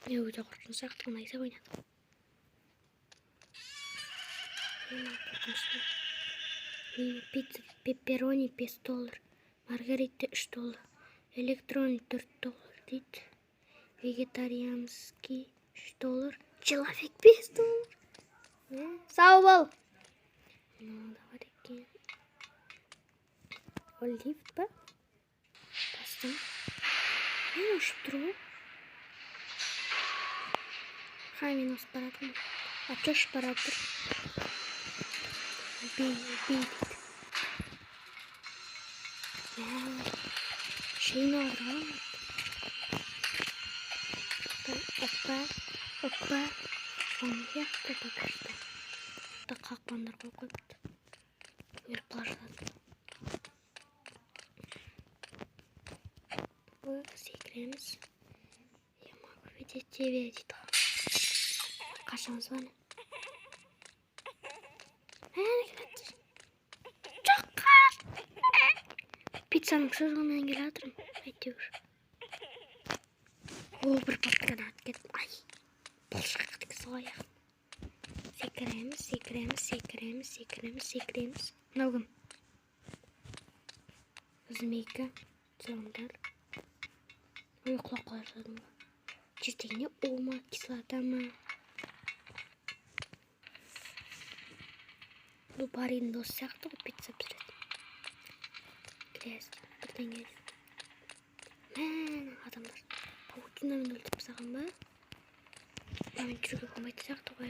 өте қорқынышты сияқты ұнайса ойнады. Қорқынышты. Пицца пепперони $5, маргарита $3, электрони $4 дейді. Вегетарианский $3, человек $5. Сау бол. Мынада бар екен. Олив па? Бастым. Мен ұшып тұр ғой. Мен осып баратырмын. Апша ұшып баратыр. Бей дейді. Шейін ауырған. Оппа. Оны яқты покашты. Бұлда қақпандар қойыпты. Өріп бала жатады. Секіреміз. Я могу видеть тебя, дейді. Қашамыз баны. Пиццаның сызғымен келе атырым. Әйтеуір. Бір папкадан атып кетіп. Ай, болшақ кісі аяқ. Секіреміз. Мынау кім? Змейка, цилиндар. Ой, құлақ қалашадым ба. Жертегіне ома, кислота ма. Бұл барин досы сияқты ғой пицца пісіреді. Кіресті, бірден келді. Адамдар. Паутинамен өлтіріп саған ба? Мен жүруге болмайды сияқты ғой,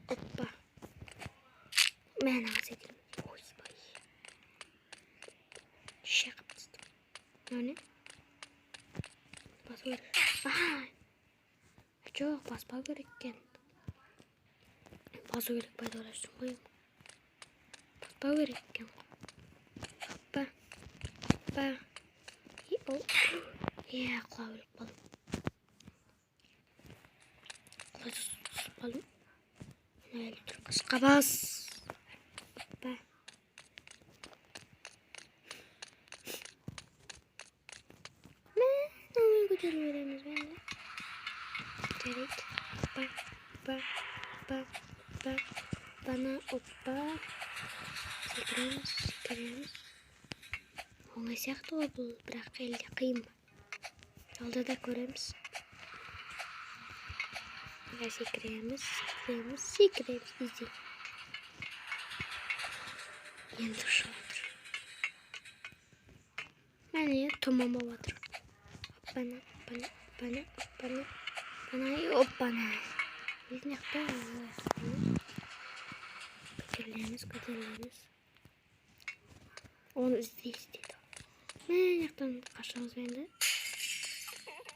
Оппа. Мен ағыз едім. Ойбай. Шеқып түстім. Міне? Басу керек. Жоқ, баспау керек екен. Басу керек байды ойлаштым ғой. Баспау керек екен. Оппа. Құлау өліп қалым. Құлай сұсып қалым. Мен әлі тұр қысқа бас. Оппа. Мен көтеріп өреміз бәлі. Жарайды. Бана, оппа. Секіреміз. Оңай сияқты ғой бұл, бірақ әлде қиын ба. Алда да көреміз. Секіреміз. Изи. Енді ұшып атыр. Мәне, томан болып атыр. Оппана. Елін яқта. Көтерлеміз. Оны іздейді. Мен яқтан қашамыз бәнді.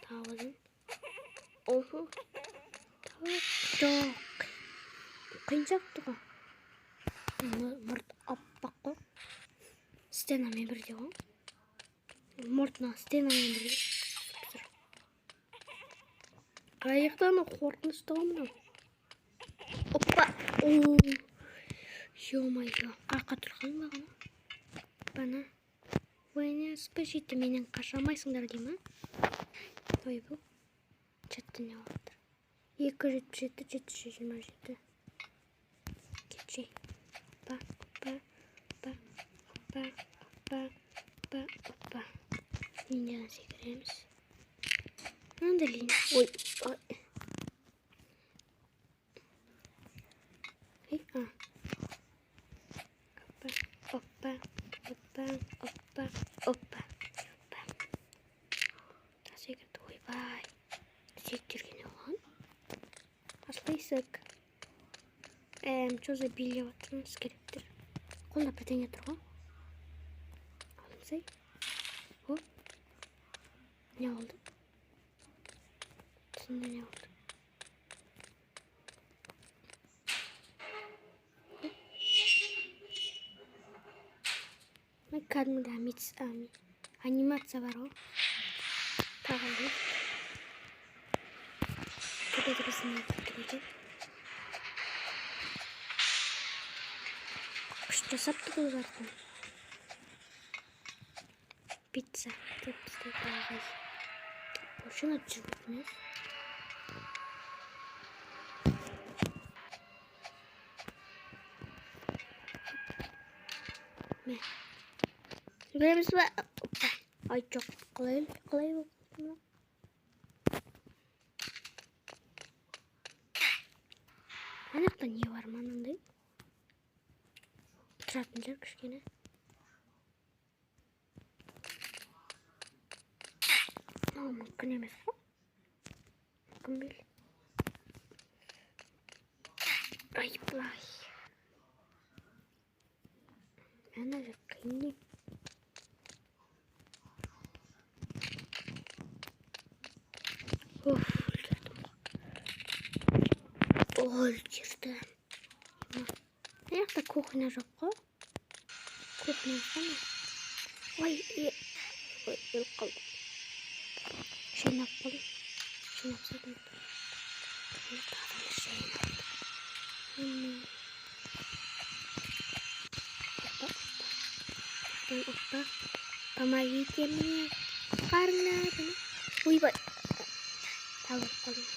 Тауызын. Оху. Тауыз. Жоқ. Қиын сияқты ғой. Мұрт аппақ қой. Стенамен бірде ғой. Мұртына стенамен бірде. Аяқтан қорқынышты ғой мұнау. Оппа. Ё-майо. Арқа тұрған бағана. Бана. Ойне, скажите, менен қашамайсыңдар деймі? Ой, бұл. Чатты не олатыр. 277-727. Кетшей. Оппа. Линиядан секіреміз. Мынандай линия. Ой. Оппа. Та секірді, ойбай. Сектерген оған. Аслайсық. Чо за билеп атырмыз керектер. Қолда бірдеңе тұр ғой. Алымсай. О. Не oldu? Şimdi ne oldu? Кәдімгі анимация бар ғой. Тағылды. Кәдімгі бізіне кіреді. Күшті жасапты ғой бартын. пицца деп істейді ағай. Ошына жүрміз. Мә. Жүгіреміз ба? Ай, жоқ. Қалай болды? Анақта не бар маңындай? Тұратын жер кішкене. Мүмкін емес қой. Мүмкін бел. Ай, бұлай. Мен әлі қиындайым. Үлгердім. Үлгердім. Аяқта кухня жоқ қой. Кухня қана. Ой, өліп қалдым. Жинап қалдым. Жинап садым. Опа. Помогите мне. Қарнадым. Ойбай. Талып қалдым.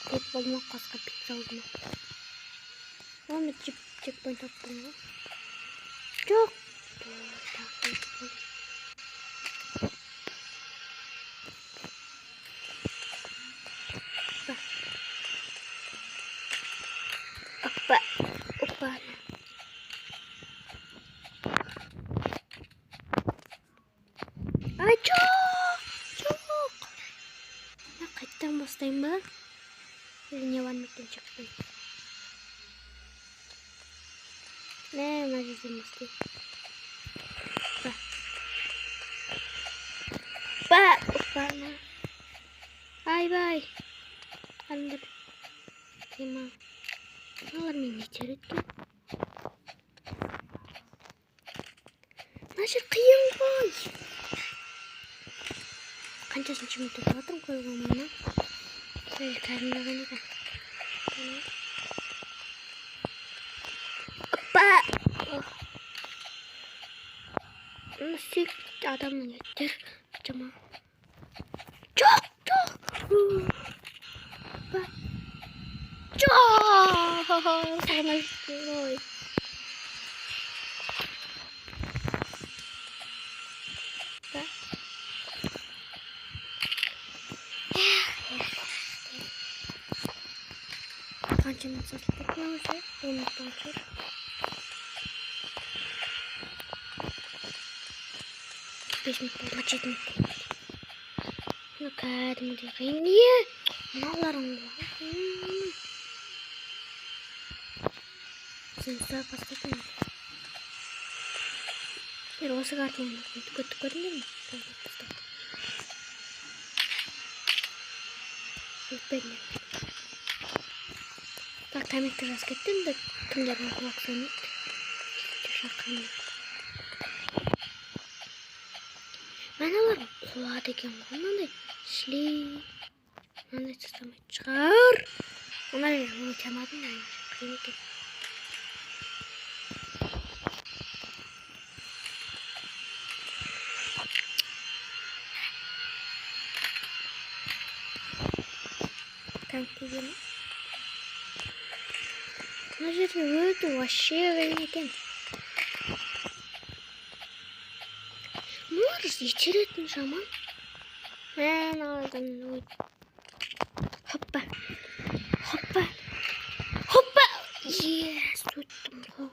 Тек болмақ қасқа пицца алдым. Оны чекпоинт аттым ғой. Жоқ. Опа. Ай, жоқ. Мен қайттан бастайын ба? Не бар мекен чекпоинт? Мына жерден бастайын. Опа. Ай-бай. Қарындыр. Тема. Алар мен не тер еткен? Мына жер қиын ғой. Қаншасыншы минутта жатырмын қойғанына. Кәрімдіған екен. Опа! Сүйік адамның еттер. Жама. Жоқ! Опа! Жоқ! Саған айтты ғой. Қанша минут сатылып кеткен өзі? 10 минуттан жүр. Бес минут болды, 7 минут болды. Мына кәдімгідей қиын. Не? Мыналарың ғой. Сен сұрап бастайтын. Осы картаны көттік көрдіңдер ме? Өтпедіңдер. Так, комментті жаз кеттім де кімдердің құлақ сөнеді. Шақырмайды. Мәналар құлады екен ғой, мынандай шлей. Мынандай тастамайды шығар. Мына жерін өтемадым да, қиын екен. Конкурент. Мына жерде өте вообще қиын екен. Мыналар етеретін жаман. Мен алдан өт. Хоппа. Ес, өттім ғой.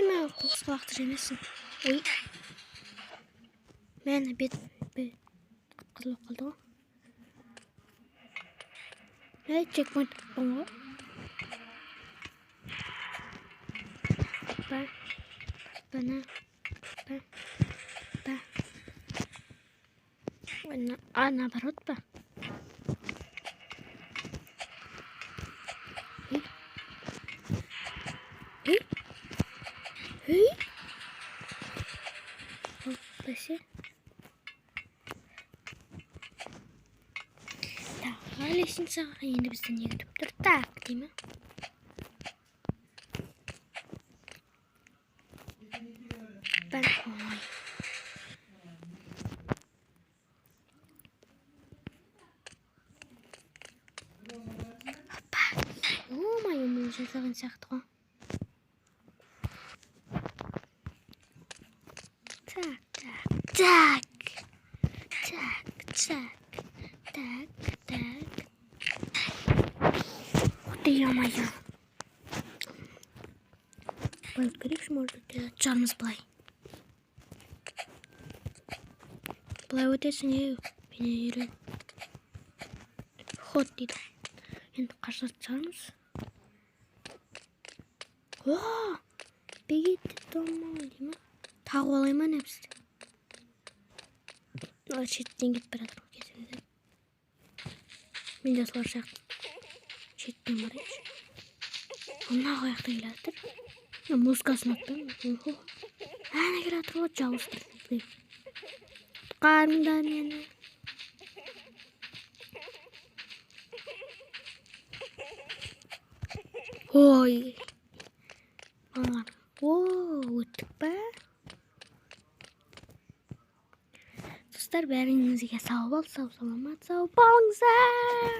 Мен қоқыс құлақты жемесін. Ой. Мені бет қызыл қалды ғой. Чекпоинт тұттым ғой. Наоборот па? Бәсе. лестницаға енді бізді не күтіп тұр? Так, деймін. Ой. Ой, мен жасаған сияқты ғой. Так. Ё-моё. Былай өткерейікші, может, жармыз былай. Былай өтесің, мені үйрен. Ход дейді. Енді қашат жармыз. Бегетті домой, деймі? Тағы олайма не бізді? Шеттен кетіп баратыр кезімде. Мен де солар сияқты. Шеттен барайыншы. Мына қаяқта келатыр. Музыкасын атпаймын. Әне келатыр ғой, жауыздыр. Тұтқарыңдар мені. Ой. Өттік ба? Достар, бәріңізге сау бол, сау саламат, сау болыңыздар.